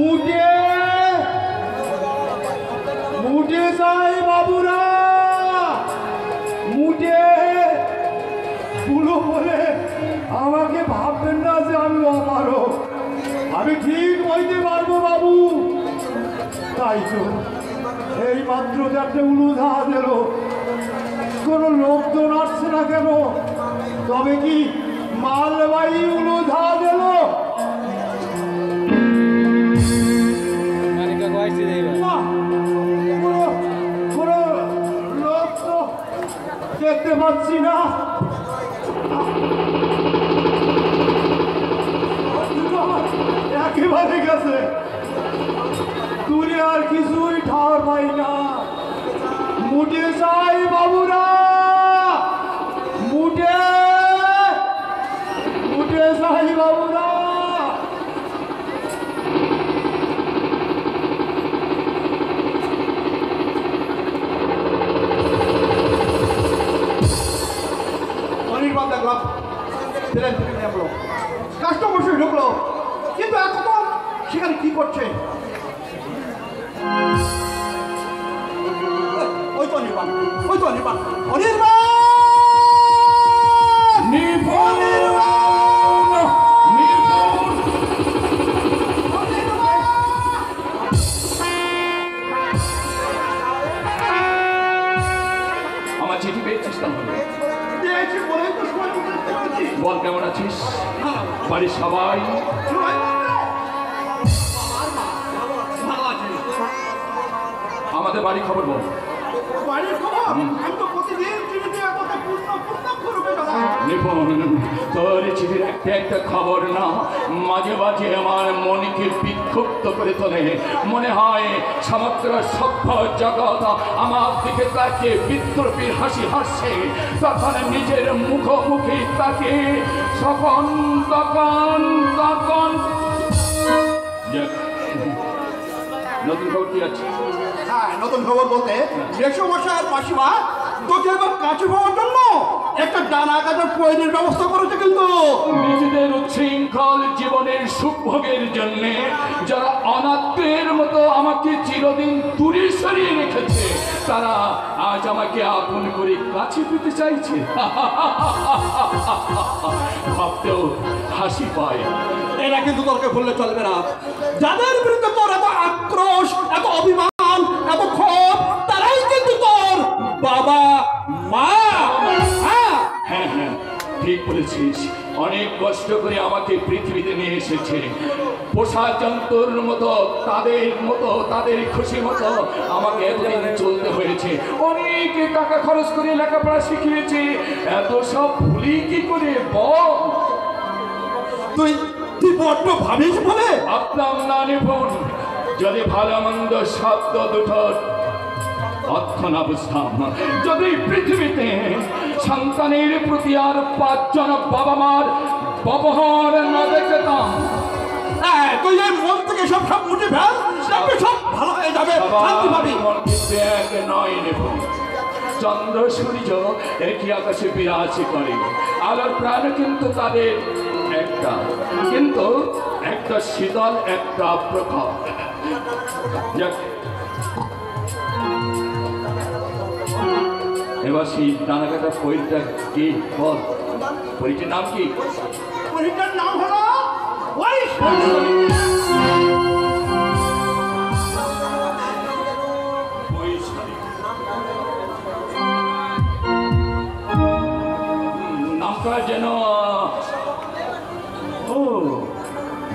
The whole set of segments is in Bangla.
মুটে মুটে যাই বাবুরা, মুটে পুলো বলে আমাকে ভাববেন না যে আমি অপারো, আমি ঠিক বইতে পারবো বাবু। তাই তো এই মাত্র চারটে উলুধা দিল, কোনো লোক তো নাচছে না কেন? তবে কি মালবাহী উলুধা দিল? কোনো লোক তো দেখতে পাচ্ছি না। একেবারে গেছে, দূরে আর কিছুই ঠার পাই না। মুটে যাই বাবুরা, মুটে মুটে যাই বাবুরা। অনির্বাণ দেখলাম ট্রেন থেকে নামলো, কাস্টমার ঢুকলো, কিন্তু এখন সেখানে কি করছে? ওই তো অনির্বাণ, ওই তো অনির্বাণ, অনির্বাণ আমার চিঠি পেয়েছিস তাহলে? বল কেমন আছিস? বাড়ির সবাই আমাদের বাড়ি খবর বল। তোর চিঠির একটা একটা খবর না মাঝে মাঝে আমার মনকে বিক্ষুব্ধ করে তোলে। মনে হয় সমগ্র সভ্য জগৎ আমার দিকে তাকিয়ে বিদ্রোহীর হাসি হাসছে। তখন নিজের মুখোমুখি তাকে তখন তখন তখন নতুন খবর কি আছে? হ্যাঁ, নতুন খবর বলতে মেসোমশাই আর মাসিমা তোকে এবার কাছে পাওয়ার জন্য একটা ডানা কাটার প্রয়োজনের ব্যবস্থা করেছে। কিন্তু নিজেদের উচ্ছৃঙ্খল জীবনের সুখভোগের জন্য যারা অনাত্মের মতো আমাকে চিরদিন দূরে সরিয়ে রেখেছে, তারা আজ আমাকে আপন করে কাছে পেতে চাইছে। ভাবতেও হাসি পায়। এরা কিন্তু তোকে ভুললে চলবে না। যাদের বিরুদ্ধে তোর এত আক্রোশ, এত অভিমান, এত ক্ষোভ, তারাই কিন্তু তোর বাবা মা। হ্যাঁ হ্যাঁ, ঠিক বলেছিস। অনেক কষ্ট করে আমাকে পৃথিবীতে নিয়ে এসেছে। পোষা জন্তুর মতো তাদের খুশি মতো আমাকে এতদিন চলতে হয়েছে। অনেক টাকা খরচ করে লেখাপড়া শিখিয়েছে। এত সব ভুলি কি করে বল? তুই বড্ড ভাবিস বলে ভাবতাম না নিপুণ, যদি ভালো মন্দ শব্দ দুটোর অর্থ না বুঝতাম, যদি পৃথিবীতে সন্তানের প্রতি আর 5 জন বাবা মার ব্যবহার না দেখতাম। তুই এই মন থেকে সব মুছে ফেল, সব ভালো হয়ে যাবে। শান্তি পাবি। কিন্তু এক নয় নিপুণ, চন্দ্র সূর্য একই আকাশে বিরাজ করে। আলোর প্রাণ কিন্তু তাদের একটা, কিন্তু একটা শীতল, একটা প্রখর। এবার সেই ডানাকাটা পরীটা কি বল? পরীটির নাম কি? পরীটার নাম হলো নামটা যেন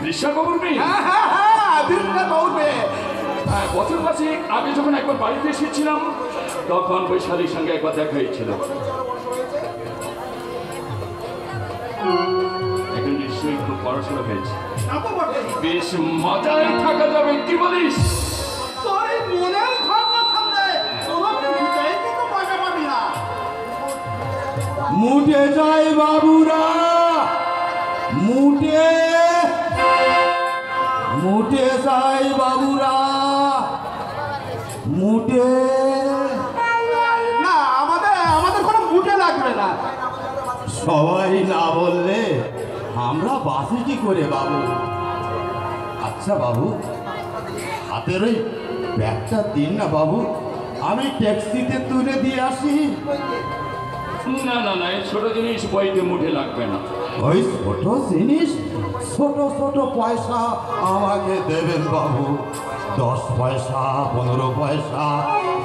দৃশ্যা কবরবে। বছর 5 আগে যখন একবার বাড়িতে এসেছিলাম, তখন বৈশালীর সঙ্গে একবার দেখা হয়েছিল। এখন নিশ্চয়ই খুব পড়াশোনা হয়েছে, বেশ মজায় থাকা যাবে। কি বলিস? মুটে যাই বাবুরা, মুটে মুটে যাই বাবুরা, মুটে না। আমাদের কোনো মুটে লাগবে না। সবাই না বললে আমরা বাঁচি কি করে বাবু? আচ্ছা বাবু, হাতের ওই ব্যাগটা দিন না বাবু, আমি ট্যাক্সিতে তুলে দিয়ে আসি। না না না, এই ছোট জিনিস বইতে মুঠে লাগবে না। ওই ছোট জিনিস, ছোট ছোট পয়সা আমাকে দেবেন বাবু, 10 পয়সা 15 পয়সা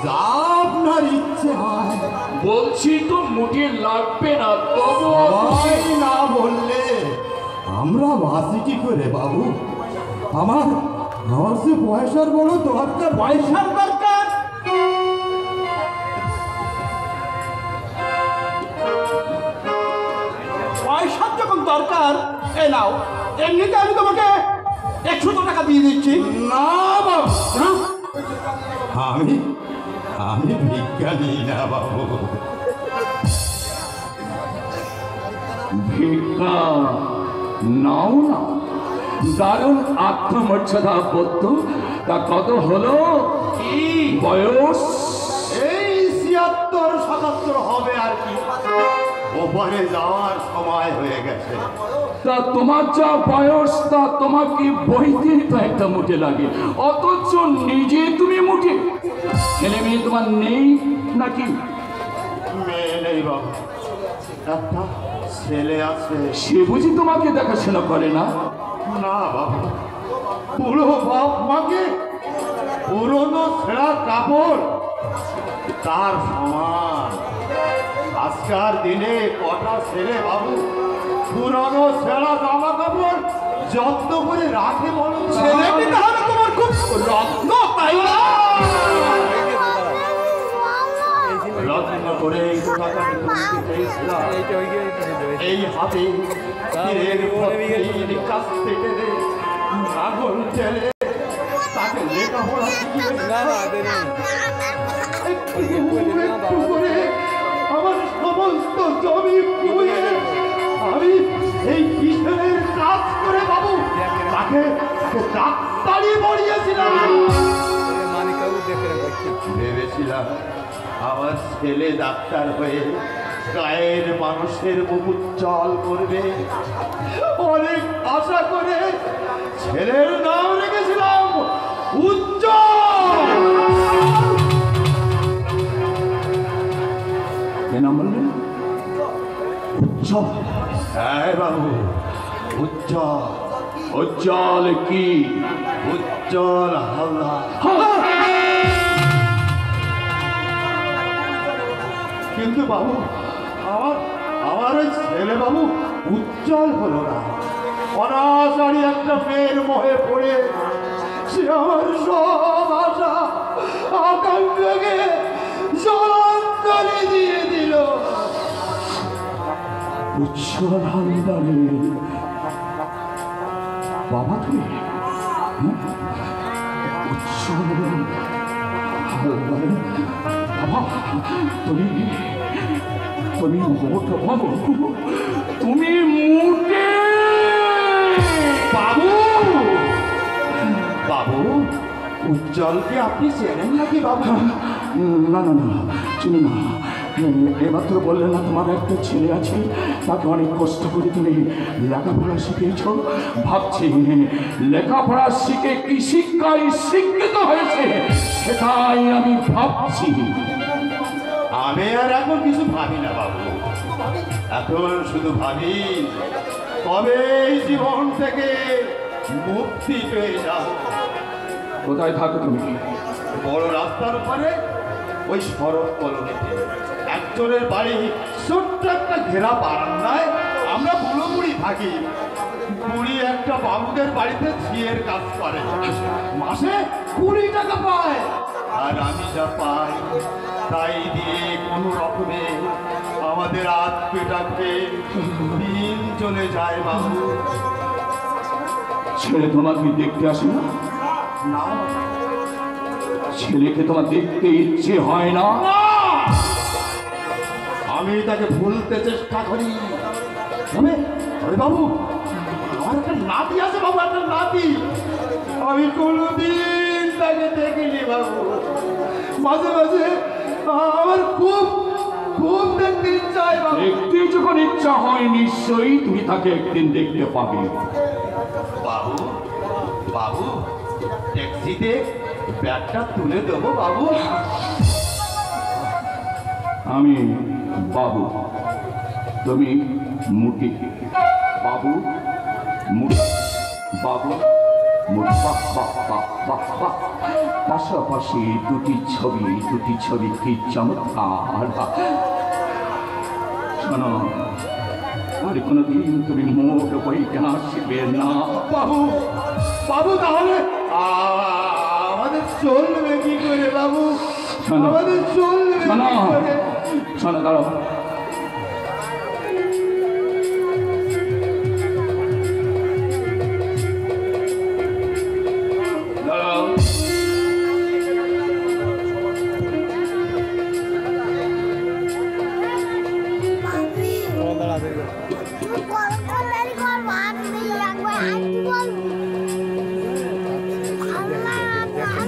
যা আপনার ইচ্ছে হয়। বলছি তো মুঠে লাগবে না, তবু সবাই না বললে আমরা বাঁচি কি করে বাবু? আমার আমার যে পয়সার বড় দরকার। পয়সার দরকার? পয়সার যখন দরকার, এ নাও, এমনিতে আমি তোমাকে 100 টাকা দিয়ে দিচ্ছি। না বাবু, না, আমি আমি ভিক্ষা নিই না বাবু। ভিক্ষা নাও না, দারুণ আত্মমর্যাদা বোধ। তা কত হলো? কি বয়স? এই 76 77 হবে আর কি, ওপারে যাওয়ার সময় হয়ে গেছে। তা তোমার যা বয়স, তা তোমাকে বইতে তো একটা মুঠে লাগে, অথচ নিজে তুমি মুঠে। ছেলে মেয়ে তোমার নেই নাকি? মেয়ে নেই বাবু, একটা ছেলে আছে। সে বুঝি তোমাকে দেখাশোনা করে না? না বাবু, পুরো বাপ মাকে পুরনো ছেঁড়া কাপড় তার সমান। আজকার দিনে কটা ছেলে বাবু পুরনো ছেঁড়া জামা কাপড় যত্ন করে রাখে বলো? ছেলেটি তাহলে তোমার খুব রত্ন, তাই না? যত্ন করে এই টাকা পেয়েছিলাম, এই হাতে তীরের ভর্তির কাছ থেকে ছাগল ছেলে তাকে লেখাপড়া একটু করে আমার সমস্ত জমি পুড়িয়ে আমি এই কিশোরের কাজ করে বাবু তাকে ডাক্তারি পড়িয়েছিলাম। ভেবেছিলাম আমার ছেলে ডাক্তার হয়ে গায়ের মানুষের মুখ উজ্জ্বল করবে, অনেক আশা করে ছেলের নাম রেখেছিলাম উজ্জ্বল। কে নাম বললেন? উজ্জ্বল? হ্যাঁ বাবু, উজ্জ্বল। উজ্জ্বল কি? উজ্জ্বল হালদার। কিন্তু বাবু আমার আমার ওই ছেলে বাবু উজ্জ্বল হলো না, অনাচারী একটা মেয়ের মোহে পড়ে সে আমার সব আশা আকাঙ্ক্ষাকে জলাঞ্জলি দিয়ে দিল। উজ্জ্বল হালদারের বাবা তুমি? উজ্জ্বল হালদারের বাবা তুমি? তুমি মোটে বাবু, তুমি মোটে বাবু, বাবু উজ্জ্বলকে আপনি চেনেন নাকি বাবু? না না না, চিনি না। এবার তো বললে না তোমার একটা ছেলে আছে, তাকে অনেক কষ্ট করে তুমি লেখাপড়া শিখিয়েছ। ভাবছি লেখাপড়া শিখে কি শিক্ষায় শিক্ষিত হয়েছে সেটাই আমি ভাবছি। আমি আর এখন কিছু ভাবি না বাবু, এখন শুধু ভাবি কবে এই জীবন থেকে মুক্তি পেয়ে যাব। কোথায় থাকো তুমি? বড় রাস্তার উপরে ওই সড়ক কলোনিতে একজনের বাড়ি, ছোট্ট একটা ঘেরা বারান্দায় আমরা বুড়ো বুড়ি থাকি। বুড়ি একটা বাবুদের বাড়িতে ঝিয়ের কাজ করে, মাসে 20 টাকা পায়। আর আমি যা পাই তাই দিয়ে কোনো রকমে আমাদের হাত পেটাকে দিন চলে যায় বাবু। ছেলে তোমাকে দেখতে আসে না? না, ছেলেকে তোমার দেখতে ইচ্ছে হয় না? আমি তাকে ভুলতে চেষ্টা করি। তবে আরে বাবু, আমার একটা নাতি আছে বাবু, একটা নাতি। আমি কোনোদিন তাকে দেখিনি বাবু। মাঝে মাঝে আমার খুব খুব দেখতে ইচ্ছা হয় বাবু। দেখতে যখন ইচ্ছা হয় নিশ্চয়ই তুমি তাকে একদিন দেখতে পাবে। বাবু, বাবু ট্যাক্সিতে ব্যাগটা তুলে দেবো বাবু। আমি বাবু, তুমি মুটি। বাবু মুটি, বাবু মুটি। বাহ বাহ বাহ বাহ বাহ। পাশাপাশি দুটি ছবি কি চমৎকার। শোনো, আর কোনোদিন তুমি মোট বইটা আসবে না। বাবু বাবু, তাহলে আমাদের চলবে কি করে বাবু? শোনো, আমাদের চলবে কি শোনো, করে? শোনো, দাঁড়াও। দাঁড়াও।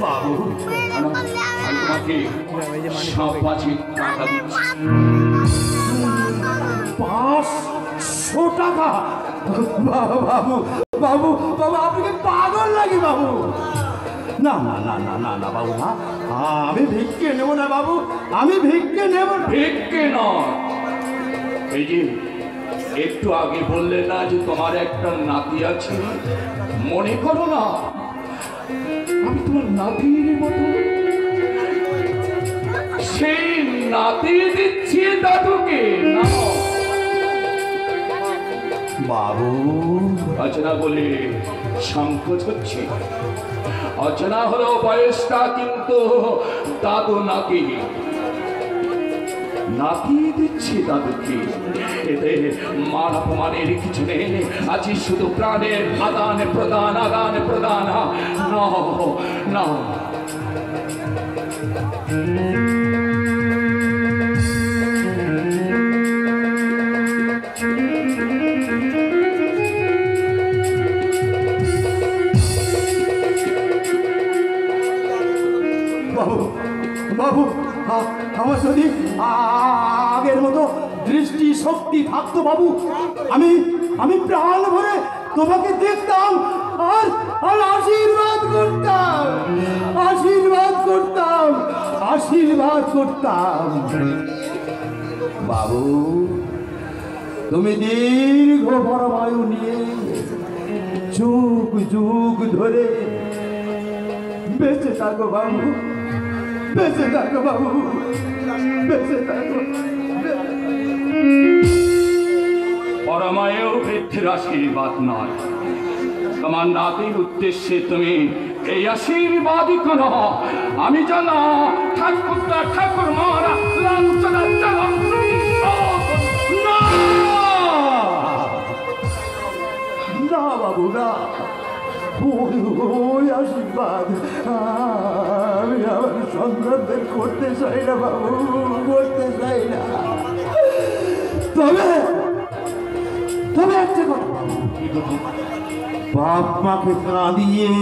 বাবু তোমাকে সাপাচি টাকা দিচ্ছি। 500 টাকা? বাবু বাবু বাবু বাবু, আপনি কি পাগল নাকি বাবু? না না না না না না বাবু, না, আমি ভিক্ষে নেব না বাবু, আমি ভিক্ষে নেব না। ভিক্ষে নয়, এই যে একটু আগে বললে না যে তোমার একটা নাতি আছে, মনে করো না আমি তোমার নাতির মতো, সেই নাতি দিচ্ছি দাদুকে। না বাবু, অচেনা বলে সংকোচ হচ্ছে। অচেনা হলো বয়সটা, কিন্তু দাদু নাতি দিচ্ছি দাদুকে। এতে মান অপমানের কিছু নেই, আছি শুধু প্রাণের আদান প্রদান, আদান প্রদান। না না, বাবু বাবু, আমার যদি আগের মতো দৃষ্টি শক্তি থাকতো বাবু, আমি প্রাণ ভরে তোমাকে দেখতাম আর আর আশীর্বাদ করতাম, আশীর্বাদ করতাম, আশীর্বাদ করতাম। বাবু, তুমি দীর্ঘ পরমায়ু নিয়ে যুগ যুগ ধরে বেঁচে থাকো বাবু, বেঁচে থাকো বাবু, বেঁচে থাকো। পরমায়ু বৃদ্ধির আশীর্বাদ নয়, তোমার নাতির উদ্দেশ্যে তুমি এই আশীর্বাদই করো। আমি জানা ঠাকুরটা ঠাকুর মারা লাঞ্ছনা চালন না না বাবু, না, ওই আশীর্বাদ আমি আমার সন্তানদের করতে চাই না বাবু, করতে চাই না। তবে তবে একটা কথা, বাপ মাকে কাঁদিয়ে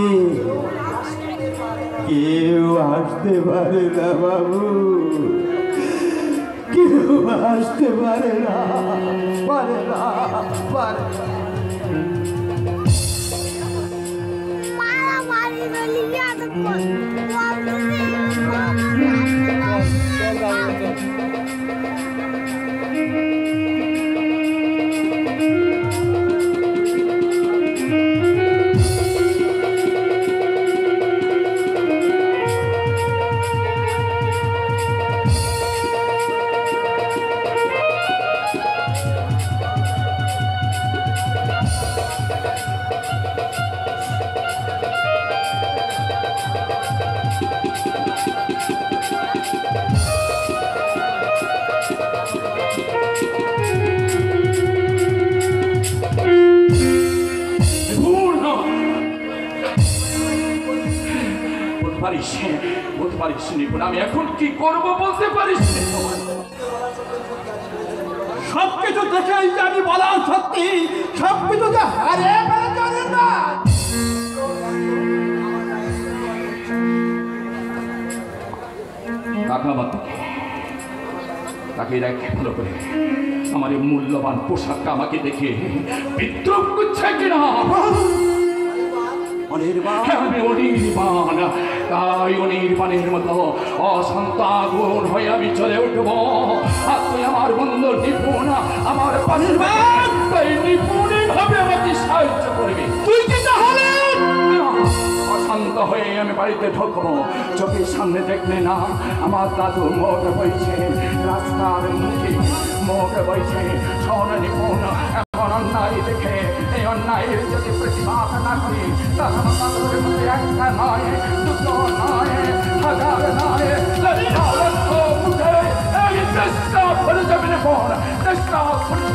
কেউ আসতে পারে না বাবু, কেউ আসতে পারে না, পারে না, পারে না। বলতে পারিস আমি এখন কি করব বলতে পারিস? সবকিছু দেখেই জানি বলা সত্যি, সবকিছু যে হারিয়ে ফেলে জানি না। তাকে দেখে ভালো করে, আমার এই মূল্যবান পোশাকটা আমাকে দেখে বিদ্রুপ করছে কিনা? আমি অনির্বাণ, তাই অনির্বাণের মতো অশান্ত আগুন হয়ে আমি চলে উঠব। আর তুই আমার বন্ধু নিপুণ, আমার পানির্বাণ, তাই নিপুণই ভাবে আমাকে সাহায্য করবি। তুই কি তাহলে অশান্ত হয়ে আমি বাড়িতে ঢুকবো। চোখের সামনে দেখলে না আমার দাদু মুখ বইছে, রাস্তার মুখে মুখ বইছে। সোনালি ফোন এখন অন্যায় দেখে এই অন্যায়ের যদি প্রতিবাদ না করি তাহলে আমার দাদুর মধ্যে একটা নয়, দুটো নয়, হাজার নয়, লক্ষ লক্ষ মুখে এই চেষ্টা করে যাবে না ফোন, চেষ্টা করে